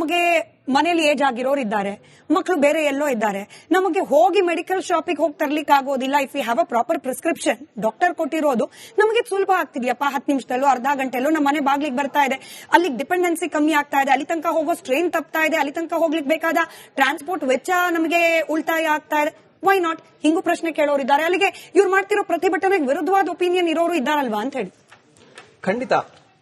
ನಮಗೆ ಮನೇಲಿ ಏಜ್ ಆಗಿರೋರು ಇದ್ದಾರೆ, ಮಕ್ಕಳು ಬೇರೆ ಎಲ್ಲೋ ಇದ್ದಾರೆ, ನಮಗೆ ಹೋಗಿ ಮೆಡಿಕಲ್ ಶಾಪಿಗೆ ಹೋಗಿ ತರ್ಲಿಕ್ಕೆ ಆಗೋದಿಲ್ಲ. If you have a proper prescription doctor ಕೊಟ್ಟಿರೋದು ನಮಗೆ ಸುಲಭ ಆಗ್ತಿದ್ಯಪ್ಪ, 10 ನಿಮಿಷದಲ್ಲೋ ಅರ್ಧ ಗಂಟೆಲ್ಲೋ ನಮ್ಮ ಮನೆ ಬಾಗ್ಲಿಗೆ ಬರ್ತಾ ಇದೆ. ಅಲ್ಲಿಗೆ ಡಿಪೆಂಡೆನ್ಸಿ ಕಮ್ಮಿ ಆಗ್ತಾ ಇದೆ, ಅಲ್ಲಿ ತನಕ ಹೋಗೋ ಸ್ಟ್ರೈನ್ ತಪ್ತಾ ಇದೆ, ಅಲ್ಲಿ ತನಕ ಹೋಗ್ಲಿಕ್ಕೆ ಬೇಕಾದ ಟ್ರಾನ್ಸ್ಪೋರ್ಟ್ ವೆಚ್ಚ ನಮಗೆ ಉಳಿತಾಯ ಆಗ್ತಾ ಇದೆ. Why not? ಹಿಂಗೂ ಪ್ರಶ್ನೆ ಕೇಳೋರು ಇದ್ದಾರೆ. ಅಲ್ಲಿಗೆ ಇವ್ರು ಮಾಡ್ತಿರೋ ಪ್ರತಿಭಟನೆಗೆ ವಿರುದ್ಧವಾದ ಒಪಿನಿಯನ್ ಇರೋರು ಇದ್ದಾರಲ್ವಾ ಅಂತ ಹೇಳಿ. ಖಂಡಿತ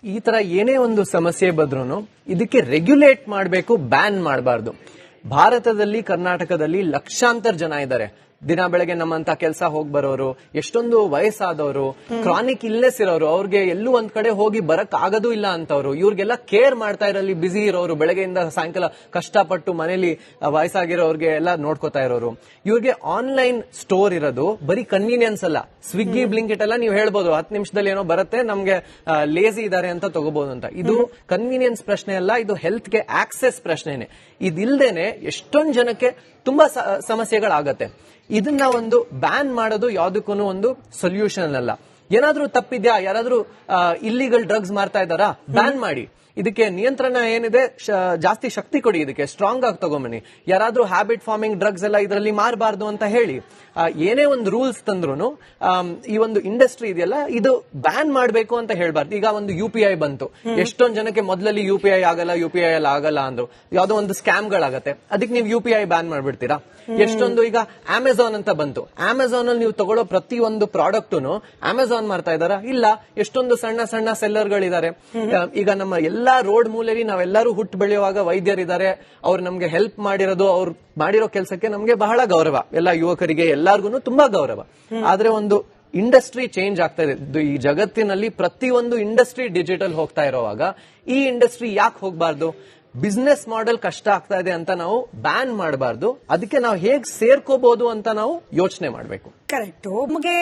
ಈ ತರ ಏನೇ ಒಂದು ಸಮಸ್ಯೆ ಬಂದ್ರೂ ಇದಕ್ಕೆ ರೆಗ್ಯುಲೇಟ್ ಮಾಡಬೇಕು, ಬ್ಯಾನ್ ಮಾಡಬಾರ್ದು. ಭಾರತದಲ್ಲಿ, ಕರ್ನಾಟಕದಲ್ಲಿ ಲಕ್ಷಾಂತರ ಜನ ಇದ್ದಾರೆ. ದಿನ ಬೆಳಗ್ಗೆ ನಮ್ಮಂತ ಕೆಲಸ ಹೋಗಿ ಬರೋರು, ಎಷ್ಟೊಂದು ವಯಸ್ಸಾದವರು, ಕ್ರಾನಿಕ್ ಇಲ್ನೆಸ್ ಇರೋರು, ಅವ್ರಿಗೆ ಎಲ್ಲೂ ಒಂದ್ ಕಡೆ ಹೋಗಿ ಬರಕ್ ಆಗೋದು ಇಲ್ಲ ಅಂತವ್ರು, ಇವ್ರಿಗೆಲ್ಲ ಕೇರ್ ಮಾಡ್ತಾ ಇರೋಲ್ಲಿ ಬಿಸಿ ಇರೋರು, ಬೆಳಗ್ಗೆಯಿಂದ ಸಾಯಂಕಾಲ ಕಷ್ಟಪಟ್ಟು ಮನೇಲಿ ವಯಸ್ಸಾಗಿರೋರ್ಗೆ ಎಲ್ಲ ನೋಡ್ಕೋತಾ ಇರೋರು, ಇವ್ರಿಗೆ ಆನ್ಲೈನ್ ಸ್ಟೋರ್ ಇರೋದು ಬರೀ ಕನ್ವೀನಿಯನ್ಸ್ ಅಲ್ಲ. ಸ್ವಿಗ್ಗಿ, ಬ್ಲಿಂಕಿಟ್ ಎಲ್ಲ ನೀವು ಹೇಳ್ಬೋದು 10 ನಿಮಿಷದಲ್ಲಿ ಏನೋ ಬರುತ್ತೆ, ನಮ್ಗೆ ಲೇಜಿ ಇದಾರೆ ಅಂತ ತಗೋಬಹುದು ಅಂತ. ಇದು ಕನ್ವೀನಿಯನ್ಸ್ ಪ್ರಶ್ನೆ ಅಲ್ಲ, ಇದು ಹೆಲ್ತ್ಗೆ ಆಕ್ಸೆಸ್ ಪ್ರಶ್ನೆನೆ. ಇದಿಲ್ದೇನೆ ಎಷ್ಟೊಂದ್ ಜನಕ್ಕೆ ತುಂಬಾ ಸಮಸ್ಯೆಗಳಾಗತ್ತೆ. ಇದನ್ನ ಒಂದು ಬ್ಯಾನ್ ಮಾಡೋದು ಯಾವ್ದಕ್ಕೂ ಒಂದು ಸೊಲ್ಯೂಷನ್ ಅಲ್ಲ. ಏನಾದ್ರೂ ತಪ್ಪಿದ್ಯಾ, ಯಾರಾದ್ರೂ ಇಲ್ಲಿಗಲ್ ಡ್ರಗ್ಸ್ ಮಾರ್ತಾ ಇದ್ದಾರಾ, ಬ್ಯಾನ್ ಮಾಡಿ. ಇದಕ್ಕೆ ನಿಯಂತ್ರಣ ಏನಿದೆ, ಜಾಸ್ತಿ ಶಕ್ತಿ ಕೊಡಿ, ಇದಕ್ಕೆ ಸ್ಟ್ರಾಂಗ್ ಆಗಿ ತಗೊಂಬನ್ನಿ. ಯಾರಾದ್ರೂ ಹ್ಯಾಬಿಟ್ ಫಾರ್ಮಿಂಗ್ ಡ್ರಗ್ಸ್ ಎಲ್ಲ ಇದರಲ್ಲಿ ಮಾರಬಾರ್ದು ಅಂತ ಹೇಳಿ ಏನೇ ಒಂದು ರೂಲ್ಸ್ ತಂದ್ರು ಈ ಒಂದು ಇಂಡಸ್ಟ್ರಿ ಇದೆಯಲ್ಲ ಇದು ಬ್ಯಾನ್ ಮಾಡಬೇಕು ಅಂತ ಹೇಳ್ಬಾರ್ದು. ಈಗ ಒಂದು UPI ಬಂತು, ಎಷ್ಟೊಂದ್ ಜನಕ್ಕೆ ಮೊದಲಲ್ಲಿ UPI ಆಗಲ್ಲ, UPI ಎಲ್ಲ ಆಗಲ್ಲ ಅಂದ್ರು, ಯಾವ್ದೋ ಒಂದು ಸ್ಕ್ಯಾಮ್ಗಳಾಗತ್ತೆ, ಅದಕ್ಕೆ ನೀವು UPI ಬ್ಯಾನ್ ಮಾಡ್ಬಿಡ್ತೀರಾ? ಎಷ್ಟೊಂದು ಈಗ ಅಮೆಝಾನ್ ಅಂತ ಬಂತು, ಅಮೆಝಾನ್ ಅಲ್ಲಿ ನೀವು ತಗೊಳ್ಳೋ ಪ್ರತಿ ಒಂದು ಪ್ರಾಡಕ್ಟ್ ಅಮೆಝಾನ್ ಮಾಡ್ತಾ ಇದಾರ? ಇಲ್ಲ. ಎಷ್ಟೊಂದು ಸಣ್ಣ ಸಣ್ಣ ಸೆಲ್ಲರ್ಗಳಿದ್ದಾರೆ. ಈಗ ನಮ್ಮ ಎಲ್ಲಾ ರೋಡ್ ಮೂಲೆಯಲ್ಲಿ ನಾವೆಲ್ಲರೂ ಹುಟ್ಟು ಬೆಳೆಯುವಾಗ ವೈದ್ಯರಿದ್ದಾರೆ, ಅವ್ರು ನಮ್ಗೆ ಹೆಲ್ಪ್ ಮಾಡಿರೋದು, ಅವ್ರು ಮಾಡಿರೋ ಕೆಲಸಕ್ಕೆ ನಮ್ಗೆ ಬಹಳ ಗೌರವ, ಎಲ್ಲ ಯುವಕರಿಗೆ ಎಲ್ಲಾರ್ಗು ತುಂಬಾ ಗೌರವ. ಆದ್ರೆ ಒಂದು ಇಂಡಸ್ಟ್ರಿ ಚೇಂಜ್ ಆಗ್ತಾ ಇದೆ. ಈ ಜಗತ್ತಿನಲ್ಲಿ ಪ್ರತಿಯೊಂದು ಇಂಡಸ್ಟ್ರಿ ಡಿಜಿಟಲ್ ಹೋಗ್ತಾ ಇರೋವಾಗ ಈ ಇಂಡಸ್ಟ್ರಿ ಯಾಕೆ ಹೋಗ್ಬಾರ್ದು? ಬಿಸ್ನೆಸ್ ಮಾಡೆಲ್ ಕಷ್ಟ ಆಗ್ತಾ ಇದೆ ಅಂತ ನಾವು ಬ್ಯಾನ್ ಮಾಡಬಾರ್ದು. ಅದಕ್ಕೆ ನಾವು ಹೇಗ್ ಸೇರ್ಕೋಬಹುದು ಅಂತ ನಾವು ಯೋಚನೆ ಮಾಡಬೇಕು. ಕರೆಕ್ಟ್. ನಮಗೆ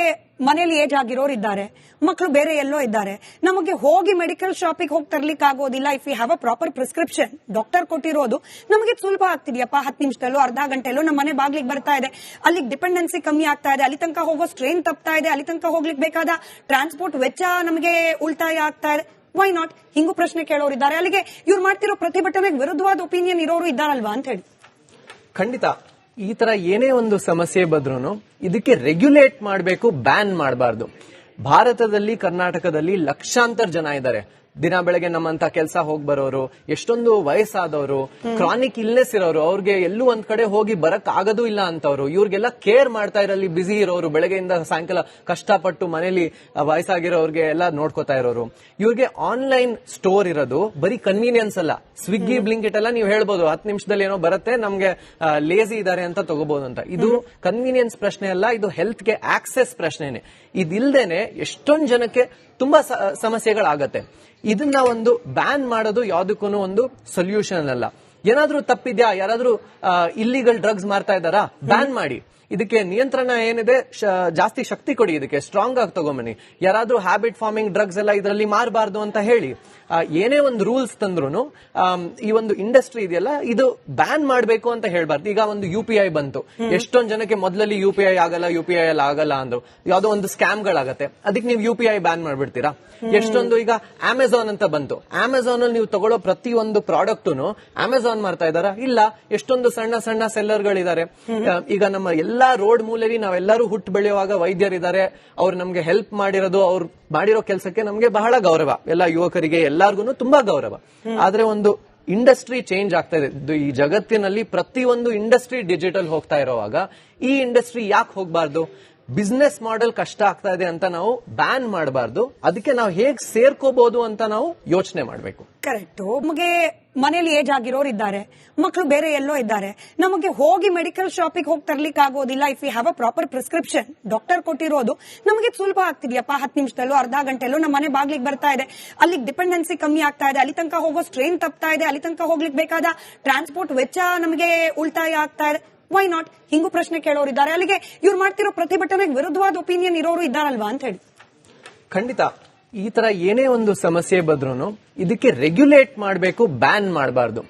ಮನೇಲಿ ಏಜ್ ಆಗಿರೋರು ಇದ್ದಾರೆ, ಮಕ್ಕಳು ಬೇರೆ ಎಲ್ಲೋ ಇದ್ದಾರೆ, ನಮಗೆ ಹೋಗಿ ಮೆಡಿಕಲ್ ಶಾಪಿಗೆ ಹೋಗಿ ತರ್ಲಿಕ್ಕೆ ಆಗೋದಿಲ್ಲ. If you have a proper prescription doctor ಕೊಟ್ಟಿರೋದು ನಮಗೆ ಸುಲಭ ಆಗ್ತಿದ್ಯಪ್ಪ, 10 ನಿಮಿಷದಲ್ಲೋ ಅರ್ಧ ಗಂಟೆಲ್ಲೋ ನಮ್ಮ ಮನೆ ಬಾಗ್ಲಿಗೆ ಬರ್ತಾ ಇದೆ, ಅಲ್ಲಿಗೆ ಡಿಪೆಂಡೆನ್ಸಿ ಕಮ್ಮಿ ಆಗ್ತಾ ಇದೆ, ಅಲ್ಲಿ ತನಕ ಹೋಗೋ ಸ್ಟ್ರೈನ್ ತಪ್ತಾ ಇದೆ, ಅಲ್ಲಿ ತನಕ ಹೋಗ್ಲಿಕ್ಕೆ ಬೇಕಾದ ಟ್ರಾನ್ಸ್ಪೋರ್ಟ್ ವೆಚ್ಚ ನಮಗೆ ಉಳಿತಾಯ ಆಗ್ತಾ ಇದೆ. Why not? ಹಿಂಗೂ ಪ್ರಶ್ನೆ ಕೇಳೋರು ಇದ್ದಾರೆ. ಅಲ್ಲಿಗೆ ಇವ್ರು ಮಾಡ್ತಿರೋ ಪ್ರತಿಭಟನೆಗೆ ವಿರುದ್ಧವಾದ ಒಪಿನಿಯನ್ ಇರೋರು ಇದ್ದಾರಲ್ವಾ ಅಂತ ಹೇಳಿ. ಖಂಡಿತ ಈ ತರ ಏನೇ ಒಂದು ಸಮಸ್ಯೆ ಬಂದ್ರೂ ಇದಕ್ಕೆ ರೆಗ್ಯುಲೇಟ್ ಮಾಡಬೇಕು, ಬ್ಯಾನ್ ಮಾಡಬಾರ್ದು. ಭಾರತದಲ್ಲಿ, ಕರ್ನಾಟಕದಲ್ಲಿ ಲಕ್ಷಾಂತರ ಜನ ಇದ್ದಾರೆ. ದಿನ ಬೆಳಗ್ಗೆ ನಮ್ಮಂತ ಕೆಲಸ ಹೋಗಿ ಬರೋರು, ಎಷ್ಟೊಂದು ವಯಸ್ಸಾದವರು, ಕ್ರಾನಿಕ್ ಇಲ್ನೆಸ್ ಇರೋರು, ಅವ್ರಿಗೆ ಎಲ್ಲೂ ಒಂದ್ ಕಡೆ ಹೋಗಿ ಬರಕ್ ಆಗೋದು ಇಲ್ಲ ಅಂತವ್ರು, ಇವ್ರಿಗೆಲ್ಲ ಕೇರ್ ಮಾಡ್ತಾ ಇರೋಲ್ಲಿ ಬಿಸಿ ಇರೋರು, ಬೆಳಗ್ಗೆಯಿಂದ ಸಾಯಂಕಾಲ ಕಷ್ಟಪಟ್ಟು ಮನೇಲಿ ವಯಸ್ಸಾಗಿರೋರ್ಗೆ ಎಲ್ಲ ನೋಡ್ಕೋತಾ ಇರೋರು, ಇವ್ರಿಗೆ ಆನ್ಲೈನ್ ಸ್ಟೋರ್ ಇರೋದು ಬರೀ ಕನ್ವೀನಿಯನ್ಸ್ ಅಲ್ಲ. ಸ್ವಿಗ್ಗಿ, ಬ್ಲಿಂಕಿಟ್ ಎಲ್ಲ ನೀವು ಹೇಳ್ಬೋದು 10 ನಿಮಿಷದಲ್ಲಿ ಏನೋ ಬರುತ್ತೆ, ನಮ್ಗೆ ಲೇಜಿ ಇದಾರೆ ಅಂತ ತಗೋಬಹುದು ಅಂತ. ಇದು ಕನ್ವೀನಿಯನ್ಸ್ ಪ್ರಶ್ನೆ ಅಲ್ಲ, ಇದು ಹೆಲ್ತ್ಗೆ ಆಕ್ಸೆಸ್ ಪ್ರಶ್ನೆನೆ. ಇದಿಲ್ದೇನೆ ಎಷ್ಟೊಂದ್ ಜನಕ್ಕೆ ತುಂಬಾ ಸಮಸ್ಯೆಗಳಾಗತ್ತೆ. ಇದನ್ನ ಒಂದು ಬ್ಯಾನ್ ಮಾಡೋದು ಯಾವ್ದಕ್ಕೂ ಒಂದು ಸೊಲ್ಯೂಷನ್ ಅಲ್ಲ. ಏನಾದ್ರೂ ತಪ್ಪಿದ್ಯಾ, ಯಾರಾದ್ರೂ ಇಲ್ಲಿಗಲ್ ಡ್ರಗ್ಸ್ ಮಾರ್ತಾ ಇದ್ದಾರಾ, ಬ್ಯಾನ್ ಮಾಡಿ. ಇದಕ್ಕೆ ನಿಯಂತ್ರಣ ಏನಿದೆ, ಜಾಸ್ತಿ ಶಕ್ತಿ ಕೊಡಿ, ಇದಕ್ಕೆ ಸ್ಟ್ರಾಂಗ್ ಆಗಿ ತಗೊಂಬನ್ನಿ. ಯಾರಾದ್ರೂ ಹ್ಯಾಬಿಟ್ ಫಾರ್ಮಿಂಗ್ ಡ್ರಗ್ಸ್ ಎಲ್ಲ ಇದರಲ್ಲಿ ಮಾರಬಾರ್ದು ಅಂತ ಹೇಳಿ ಏನೇ ಒಂದು ರೂಲ್ಸ್ ತಂದ್ರು ಈ ಒಂದು ಇಂಡಸ್ಟ್ರಿ ಇದೆಯಲ್ಲ ಇದು ಬ್ಯಾನ್ ಮಾಡಬೇಕು ಅಂತ ಹೇಳ್ಬಾರ್ದು. ಈಗ ಒಂದು UPI ಬಂತು, ಎಷ್ಟೊಂದ್ ಜನಕ್ಕೆ ಮೊದಲಲ್ಲಿ UPI ಆಗಲ್ಲ, UPI ಎಲ್ಲ ಆಗಲ್ಲ ಅಂದ್ರು, ಯಾವ್ದೋ ಒಂದು ಸ್ಕ್ಯಾಮ್ಗಳಾಗತ್ತೆ, ಅದಕ್ಕೆ ನೀವು UPI ಬ್ಯಾನ್ ಮಾಡ್ಬಿಡ್ತೀರಾ? ಎಷ್ಟೊಂದು ಈಗ ಅಮೆಝಾನ್ ಅಂತ ಬಂತು, ಅಮೆಝಾನ್ ಅಲ್ಲಿ ನೀವು ತಗೊಳ್ಳೋ ಪ್ರತಿ ಒಂದು ಪ್ರಾಡಕ್ಟ್ ಅಮೆಝಾನ್ ಮಾಡ್ತಾ ಇದಾರ? ಇಲ್ಲ. ಎಷ್ಟೊಂದು ಸಣ್ಣ ಸಣ್ಣ ಸೆಲ್ಲರ್ಗಳಿದ್ದಾರೆ. ಈಗ ನಮ್ಮ ಎಲ್ಲಾ ರೋಡ್ ಮೂಲೆಯಲ್ಲಿ ನಾವೆಲ್ಲರೂ ಹುಟ್ಟು ಬೆಳೆಯುವಾಗ ವೈದ್ಯರಿದ್ದಾರೆ, ಅವ್ರು ನಮ್ಗೆ ಹೆಲ್ಪ್ ಮಾಡಿರೋದು, ಅವ್ರು ಮಾಡಿರೋ ಕೆಲಸಕ್ಕೆ ನಮ್ಗೆ ಬಹಳ ಗೌರವ, ಎಲ್ಲ ಯುವಕರಿಗೆ ಎಲ್ಲಾರ್ಗು ತುಂಬಾ ಗೌರವ. ಆದ್ರೆ ಒಂದು ಇಂಡಸ್ಟ್ರಿ ಚೇಂಜ್ ಆಗ್ತಾ ಇದೆ. ಈ ಜಗತ್ತಿನಲ್ಲಿ ಪ್ರತಿಯೊಂದು ಇಂಡಸ್ಟ್ರಿ ಡಿಜಿಟಲ್ ಹೋಗ್ತಾ ಇರೋವಾಗ ಈ ಇಂಡಸ್ಟ್ರಿ ಯಾಕೆ ಹೋಗ್ಬಾರ್ದು? ಬಿಸ್ನೆಸ್ ಮಾಡೆಲ್ ಕಷ್ಟ ಆಗ್ತಾ ಇದೆ ಅಂತ ನಾವು ಬ್ಯಾನ್ ಮಾಡಬಾರ್ದು. ಅದಕ್ಕೆ ನಾವು ಹೇಗ್ ಸೇರ್ಕೋಬಹುದು ಅಂತ ನಾವು ಯೋಚನೆ ಮಾಡಬೇಕು. ಕರೆಕ್ಟ್. ನಮಗೆ ಮನೇಲಿ ಏಜ್ ಆಗಿರೋರು ಇದ್ದಾರೆ, ಮಕ್ಕಳು ಬೇರೆ ಎಲ್ಲೋ ಇದ್ದಾರೆ, ನಮಗೆ ಹೋಗಿ ಮೆಡಿಕಲ್ ಶಾಪಿಗೆ ಹೋಗಿ ತರ್ಲಿಕ್ಕೆ ಆಗೋದಿಲ್ಲ. If you have a proper prescription doctor ಕೊಟ್ಟಿರೋದು ನಮಗೆ ಸುಲಭ ಆಗ್ತಿದ್ಯಪ್ಪ, 10 ನಿಮಿಷದಲ್ಲೋ ಅರ್ಧ ಗಂಟೆಲ್ಲೋ ನಮ್ಮ ಮನೆ ಬಾಗ್ಲಿಗೆ ಬರ್ತಾ ಇದೆ, ಅಲ್ಲಿಗೆ ಡಿಪೆಂಡೆನ್ಸಿ ಕಮ್ಮಿ ಆಗ್ತಾ ಇದೆ, ಅಲ್ಲಿ ತನಕ ಹೋಗೋ ಸ್ಟ್ರೈನ್ ತಪ್ತಾ ಇದೆ, ಅಲ್ಲಿ ತನಕ ಹೋಗ್ಲಿಕ್ಕೆ ಬೇಕಾದ ಟ್ರಾನ್ಸ್ಪೋರ್ಟ್ ವೆಚ್ಚ ನಮಗೆ ಉಳಿತಾಯ ಆಗ್ತಾ ಇದೆ. Why not? ಹಿಂಗೂ ಪ್ರಶ್ನೆ ಕೇಳೋರು ಇದ್ದಾರೆ. ಅಲ್ಲಿಗೆ ಇವ್ರು ಮಾಡ್ತಿರೋ ಪ್ರತಿಭಟನೆಗೆ ವಿರುದ್ಧವಾದ ಒಪಿನಿಯನ್ ಇರೋರು ಇದ್ದಾರಲ್ವಾ ಅಂತ ಹೇಳಿ. ಖಂಡಿತ ಈ ತರ ಏನೇ ಒಂದು ಸಮಸ್ಯೆ ಬಂದ್ರೂ ಇದಕ್ಕೆ ರೆಗ್ಯುಲೇಟ್ ಮಾಡಬೇಕು, ಬ್ಯಾನ್ ಮಾಡಬಾರ್ದು.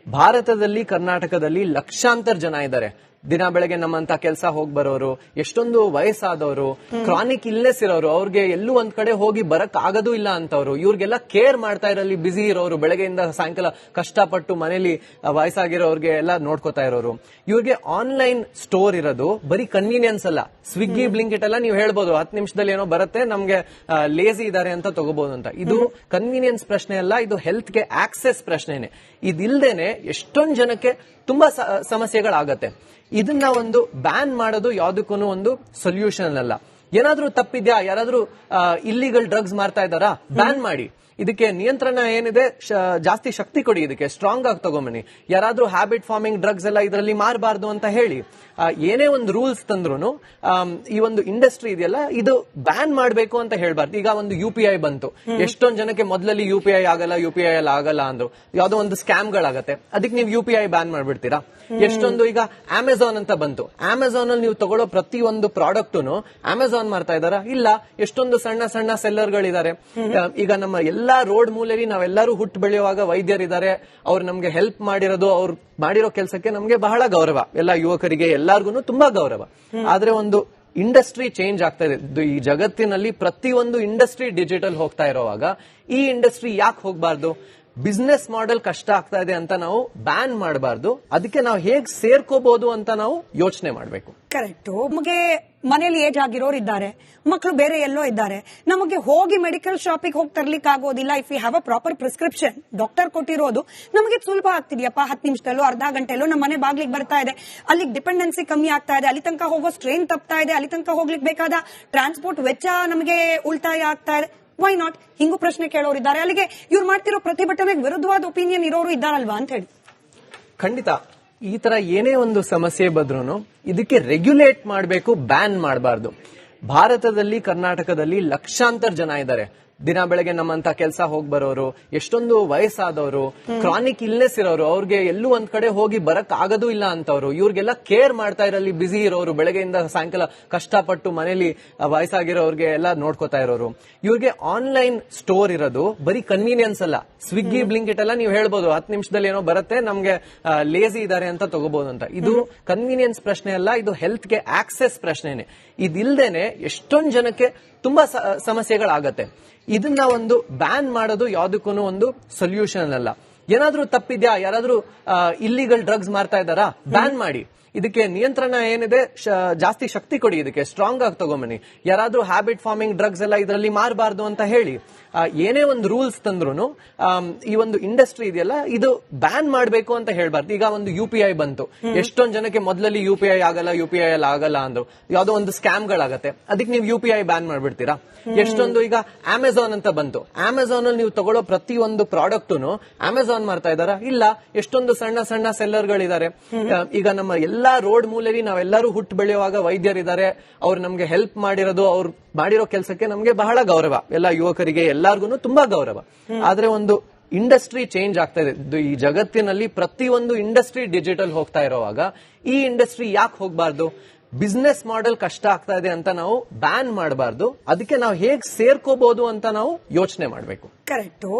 ಭಾರತದಲ್ಲಿ, ಕರ್ನಾಟಕದಲ್ಲಿ ಲಕ್ಷಾಂತರ ಜನ ಇದ್ದಾರೆ. ದಿನ ಬೆಳಗ್ಗೆ ನಮ್ಮಂತ ಕೆಲಸ ಹೋಗಿ ಬರೋರು, ಎಷ್ಟೊಂದು ವಯಸ್ಸಾದವರು, ಕ್ರಾನಿಕ್ ಇಲ್ನೆಸ್ ಇರೋರು, ಅವ್ರಿಗೆ ಎಲ್ಲೂ ಒಂದ್ ಕಡೆ ಹೋಗಿ ಬರಕ್ ಆಗೋದು ಇಲ್ಲ ಅಂತವ್ರು, ಇವ್ರಿಗೆಲ್ಲ ಕೇರ್ ಮಾಡ್ತಾ ಇರೋಲ್ಲಿ ಬಿಸಿ ಇರೋರು, ಬೆಳಗ್ಗೆಯಿಂದ ಸಾಯಂಕಾಲ ಕಷ್ಟಪಟ್ಟು ಮನೇಲಿ ವಯಸ್ಸಾಗಿರೋರ್ಗೆ ಎಲ್ಲ ನೋಡ್ಕೋತಾ ಇರೋರು, ಇವ್ರಿಗೆ ಆನ್ಲೈನ್ ಸ್ಟೋರ್ ಇರೋದು ಬರೀ ಕನ್ವೀನಿಯನ್ಸ್ ಅಲ್ಲ. ಸ್ವಿಗ್ಗಿ ಬ್ಲಿಂಕಿಟ್ ಎಲ್ಲ ನೀವು ಹೇಳ್ಬೋದು 10 ನಿಮಿಷದಲ್ಲಿ ಏನೋ ಬರುತ್ತೆ, ನಮ್ಗೆ ಲೇಜಿ ಇದಾರೆ ಅಂತ ತಗೋಬಹುದು ಅಂತ. ಇದು ಕನ್ವೀನಿಯನ್ಸ್ ಪ್ರಶ್ನೆ ಅಲ್ಲ, ಇದು ಹೆಲ್ತ್ ಗೆ ಆಕ್ಸೆಸ್ ಪ್ರಶ್ನೆನೆ. ಇದಿಲ್ದೇನೆ ಎಷ್ಟೊಂದ್ ಜನಕ್ಕೆ ತುಂಬಾ ಸಮಸ್ಯೆಗಳಾಗತ್ತೆ. ಇದನ್ನ ಒಂದು ಬ್ಯಾನ್ ಮಾಡೋದು ಯಾವ್ದಕ್ಕೂ ಒಂದು ಸೊಲ್ಯೂಷನ್ ಅಲ್ಲ. ಏನಾದ್ರೂ ತಪ್ಪಿದ್ಯಾ, ಯಾರಾದ್ರೂ ಇಲ್ಲಿಗಲ್ ಡ್ರಗ್ಸ್ ಮಾರ್ತಾ ಇದ್ದಾರಾ, ಬ್ಯಾನ್ ಮಾಡಿ. ಇದಕ್ಕೆ ನಿಯಂತ್ರಣ ಏನಿದೆ, ಜಾಸ್ತಿ ಶಕ್ತಿ ಕೊಡಿ, ಇದಕ್ಕೆ ಸ್ಟ್ರಾಂಗ್ ಆಗಿ ತಗೊಂಬನ್ನಿ. ಯಾರಾದ್ರೂ ಹ್ಯಾಬಿಟ್ ಫಾರ್ಮಿಂಗ್ ಡ್ರಗ್ಸ್ ಎಲ್ಲ ಇದರಲ್ಲಿ ಮಾರಬಾರ್ದು ಅಂತ ಹೇಳಿ ಏನೇ ಒಂದು ರೂಲ್ಸ್ ತಂದ್ರು ಈ ಒಂದು ಇಂಡಸ್ಟ್ರಿ ಇದೆಯಲ್ಲ ಇದು ಬ್ಯಾನ್ ಮಾಡಬೇಕು ಅಂತ ಹೇಳ್ಬಾರ್ದು. ಈಗ ಒಂದು UPI ಬಂತು, ಎಷ್ಟೊಂದ್ ಜನಕ್ಕೆ ಮೊದಲಲ್ಲಿ UPI ಆಗಲ್ಲ, UPI ಎಲ್ಲ ಆಗಲ್ಲ ಅಂದ್ರು, ಯಾವ್ದೋ ಒಂದು ಸ್ಕ್ಯಾಮ್ಗಳಾಗತ್ತೆ, ಅದಕ್ಕೆ ನೀವು UPI ಬ್ಯಾನ್ ಮಾಡ್ಬಿಡ್ತೀರಾ? ಎಷ್ಟೊಂದು ಈಗ ಅಮೆಝಾನ್ ಅಂತ ಬಂತು, ಅಮೆಝಾನ್ ಅಲ್ಲಿ ನೀವು ತಗೊಳ್ಳೋ ಪ್ರತಿ ಒಂದು ಪ್ರಾಡಕ್ಟ್ ಅಮೆಝಾನ್ ಮಾರ್ತಾ ಇದಾರ? ಇಲ್ಲ. ಎಷ್ಟೊಂದು ಸಣ್ಣ ಸಣ್ಣ ಸೆಲ್ಲರ್ಗಳಿದ್ದಾರೆ. ಈಗ ನಮ್ಮ ಎಲ್ಲಾ ರೋಡ್ ಮೂಲೆಯಲ್ಲಿ ನಾವೆಲ್ಲರೂ ಹುಟ್ಟು ಬೆಳೆಯುವಾಗ ವೈದ್ಯರಿದ್ದಾರೆ, ಅವ್ರು ನಮ್ಗೆ ಹೆಲ್ಪ್ ಮಾಡಿರೋದು, ಅವ್ರು ಮಾಡಿರೋ ಕೆಲಸಕ್ಕೆ ನಮ್ಗೆ ಬಹಳ ಗೌರವ, ಎಲ್ಲ ಯುವಕರಿಗೆ ಎಲ್ಲಾರ್ಗು ತುಂಬಾ ಗೌರವ. ಆದ್ರೆ ಒಂದು ಇಂಡಸ್ಟ್ರಿ ಚೇಂಜ್ ಆಗ್ತಾ ಇದೆ. ಈ ಜಗತ್ತಿನಲ್ಲಿ ಪ್ರತಿಯೊಂದು ಇಂಡಸ್ಟ್ರಿ ಡಿಜಿಟಲ್ ಹೋಗ್ತಾ ಇರೋವಾಗ ಈ ಇಂಡಸ್ಟ್ರಿ ಯಾಕೆ ಹೋಗ್ಬಾರ್ದು? ಬಿಸ್ನೆಸ್ ಮಾಡೆಲ್ ಕಷ್ಟ ಆಗ್ತಾ ಇದೆ ಅಂತ ನಾವು ಬ್ಯಾನ್ ಮಾಡಬಾರ್ದು. ಅದಕ್ಕೆ ನಾವು ಹೇಗ್ ಸೇರ್ಕೋಬಹುದು ಅಂತ ನಾವು ಯೋಚನೆ ಮಾಡಬೇಕು. ಕರೆಕ್ಟ್. ನಮಗೆ ಮನೇಲಿ ಏಜ್ ಆಗಿರೋರು ಇದ್ದಾರೆ, ಮಕ್ಕಳು ಬೇರೆ ಎಲ್ಲೋ ಇದ್ದಾರೆ, ನಮಗೆ ಹೋಗಿ ಮೆಡಿಕಲ್ ಶಾಪಿಗೆ ಹೋಗಿ ತರ್ಲಿಕ್ಕೆ ಆಗೋದಿಲ್ಲ. If you have a proper prescription, doctor ಕೊಟ್ಟಿರೋದು ನಮಗೆ ಸುಲಭ ಆಗ್ತಿದ್ಯಪ್ಪ, 10 ನಿಮಿಷದಲ್ಲೋ ಅರ್ಧ ಗಂಟೆಲ್ಲೋ ನಮ್ಮ ಮನೆ ಬಾಗ್ಲಿಗೆ ಬರ್ತಾ ಇದೆ. ಅಲ್ಲಿಗೆ ಡಿಪೆಂಡೆನ್ಸಿ ಕಮ್ಮಿ ಆಗ್ತಾ ಇದೆ, ಅಲ್ಲಿ ತನಕ ಹೋಗೋ ಸ್ಟ್ರೈನ್ ತಪ್ತಾ ಇದೆ, ಅಲ್ಲಿ ತನಕ ಹೋಗ್ಲಿಕ್ಕೆ ಬೇಕಾದ ಟ್ರಾನ್ಸ್ಪೋರ್ಟ್ ವೆಚ್ಚ ನಮಗೆ ಉಳಿತಾಯ ಆಗ್ತಾ ಇದೆ. Why not? ಹಿಂಗೂ ಪ್ರಶ್ನೆ ಕೇಳೋರಿದ್ದಾರೆ. ಅಲ್ಲಿಗೆ ಇವ್ರು ಮಾಡ್ತಿರೋ ಪ್ರತಿಭಟನೆಗೆ ವಿರುದ್ಧವಾದ ಒಪಿನಿಯನ್ ಇರೋರು ಇದ್ದಾರಲ್ವಾ ಅಂತ ಹೇಳಿ. ಖಂಡಿತ ಈ ತರ ಏನೇ ಒಂದು ಸಮಸ್ಯೆ ಬಂದ್ರೂ ಇದಕ್ಕೆ ರೆಗ್ಯುಲೇಟ್ ಮಾಡಬೇಕು, ಬ್ಯಾನ್ ಮಾಡಬಾರ್ದು. ಭಾರತದಲ್ಲಿ, ಕರ್ನಾಟಕದಲ್ಲಿ ಲಕ್ಷಾಂತರ ಜನ ಇದ್ದಾರೆ. ದಿನ ಬೆಳಗ್ಗೆ ನಮ್ಮಂತ ಕೆಲಸ ಹೋಗಿ ಬರೋರು, ಎಷ್ಟೊಂದು ವಯಸ್ಸಾದವರು, ಕ್ರಾನಿಕ್ ಇಲ್ನೆಸ್ ಇರೋರು, ಅವ್ರಿಗೆ ಎಲ್ಲೂ ಒಂದ್ ಕಡೆ ಹೋಗಿ ಬರಕ್ ಆಗೋದು ಇಲ್ಲ ಅಂತವ್ರು, ಇವ್ರಿಗೆಲ್ಲ ಕೇರ್ ಮಾಡ್ತಾ ಇರೋಲ್ಲಿ ಬಿಸಿ ಇರೋರು, ಬೆಳಗ್ಗೆಯಿಂದ ಸಾಯಂಕಾಲ ಕಷ್ಟಪಟ್ಟು ಮನೇಲಿ ವಯಸ್ಸಾಗಿರೋರ್ಗೆ ಎಲ್ಲ ನೋಡ್ಕೋತಾ ಇರೋರು, ಇವ್ರಿಗೆ ಆನ್ಲೈನ್ ಸ್ಟೋರ್ ಇರೋದು ಬರೀ ಕನ್ವೀನಿಯನ್ಸ್ ಅಲ್ಲ. ಸ್ವಿಗ್ಗಿ ಬ್ಲಿಂಕಿಟ್ ಎಲ್ಲ ನೀವು ಹೇಳ್ಬೋದು 10 ನಿಮಿಷದಲ್ಲಿ ಏನೋ ಬರುತ್ತೆ, ನಮ್ಗೆ ಲೇಜಿ ಇದಾರೆ ಅಂತ ತಗೋಬಹುದು ಅಂತ. ಇದು ಕನ್ವೀನಿಯನ್ಸ್ ಪ್ರಶ್ನೆ ಅಲ್ಲ, ಇದು ಹೆಲ್ತ್ ಗೆ ಆಕ್ಸೆಸ್ ಪ್ರಶ್ನೆನೆ. ಇದಿಲ್ದೇನೆ ಎಷ್ಟೊಂದ್ ಜನಕ್ಕೆ ತುಂಬಾ ಸಮಸ್ಯೆಗಳಾಗತ್ತೆ. ಇದನ್ನ ಒಂದು ಬ್ಯಾನ್ ಮಾಡೋದು ಯಾವ್ದಕ್ಕೂ ಒಂದು ಸೊಲ್ಯೂಷನ್ ಅಲ್ಲ. ಏನಾದ್ರೂ ತಪ್ಪಿದ್ಯಾ, ಯಾರಾದ್ರೂ ಇಲ್ಲಿಗಲ್ ಡ್ರಗ್ಸ್ ಮಾರ್ತಾ ಇದ್ದಾರಾ, ಬ್ಯಾನ್ ಮಾಡಿ. ಇದಕ್ಕೆ ನಿಯಂತ್ರಣ ಏನಿದೆ, ಜಾಸ್ತಿ ಶಕ್ತಿ ಕೊಡಿ, ಇದಕ್ಕೆ ಸ್ಟ್ರಾಂಗ್ ಆಗಿ ತಗೊಂಬನ್ನಿ. ಯಾರಾದ್ರೂ ಹ್ಯಾಬಿಟ್ ಫಾರ್ಮಿಂಗ್ ಡ್ರಗ್ಸ್ ಎಲ್ಲ ಇದರಲ್ಲಿ ಮಾರಬಾರ್ದು ಅಂತ ಹೇಳಿ ಏನೇ ಒಂದು ರೂಲ್ಸ್ ತಂದ್ರು ಈ ಒಂದು ಇಂಡಸ್ಟ್ರಿ ಇದೆಯಲ್ಲ ಇದು ಬ್ಯಾನ್ ಮಾಡಬೇಕು ಅಂತ ಹೇಳ್ಬಾರ್ದು. ಈಗ ಒಂದು UPI ಬಂತು, ಎಷ್ಟೊಂದ್ ಜನಕ್ಕೆ ಮೊದಲಲ್ಲಿ UPI ಆಗಲ್ಲ, UPI ಎಲ್ಲ ಆಗಲ್ಲ ಅಂದ್ರು, ಯಾವ್ದೋ ಒಂದು ಸ್ಕ್ಯಾಮ್ಗಳಾಗತ್ತೆ, ಅದಕ್ಕೆ ನೀವು UPI ಬ್ಯಾನ್ ಮಾಡ್ಬಿಡ್ತೀರಾ? ಎಷ್ಟೊಂದು ಈಗ ಅಮೆಝಾನ್ ಅಂತ ಬಂತು, ಅಮೆಝಾನ್ ಅಲ್ಲಿ ನೀವು ತಗೊಳ್ಳೋ ಪ್ರತಿ ಒಂದು ಪ್ರಾಡಕ್ಟ್ ಅಮೆಝಾನ್ ಮಾರ್ತಾ ಇದಾರ? ಇಲ್ಲ. ಎಷ್ಟೊಂದು ಸಣ್ಣ ಸಣ್ಣ ಸೆಲ್ಲರ್ಗಳಿದ್ದಾರೆ. ಈಗ ನಮ್ಮ ಎಲ್ಲಾ ರೋಡ್ ಮೂಲೆಯಲ್ಲಿ ನಾವೆಲ್ಲರೂ ಹುಟ್ಟು ಬೆಳೆಯುವಾಗ ವೈದ್ಯರಿದ್ದಾರೆ, ಅವ್ರು ನಮ್ಗೆ ಹೆಲ್ಪ್ ಮಾಡಿರೋದು, ಅವ್ರು ಮಾಡಿರೋ ಕೆಲಸಕ್ಕೆ ನಮ್ಗೆ ಬಹಳ ಗೌರವ, ಎಲ್ಲ ಯುವಕರಿಗೆ ಎಲ್ಲಾರ್ಗು ತುಂಬಾ ಗೌರವ. ಆದ್ರೆ ಒಂದು ಇಂಡಸ್ಟ್ರಿ ಚೇಂಜ್ ಆಗ್ತಾ ಇದೆ. ಈ ಜಗತ್ತಿನಲ್ಲಿ ಪ್ರತಿಯೊಂದು ಇಂಡಸ್ಟ್ರಿ ಡಿಜಿಟಲ್ ಹೋಗ್ತಾ ಇರೋವಾಗ ಈ ಇಂಡಸ್ಟ್ರಿ ಯಾಕೆ ಹೋಗ್ಬಾರ್ದು? ಬಿಸ್ನೆಸ್ ಮಾಡೆಲ್ ಕಷ್ಟ ಆಗ್ತಾ ಇದೆ ಅಂತ ನಾವು ಬ್ಯಾನ್ ಮಾಡಬಾರ್ದು. ಅದಕ್ಕೆ ನಾವು ಹೇಗ್ ಸೇರ್ಕೋಬಹುದು ಅಂತ ನಾವು ಯೋಚನೆ ಮಾಡಬೇಕು. ಕರೆಕ್ಟ್.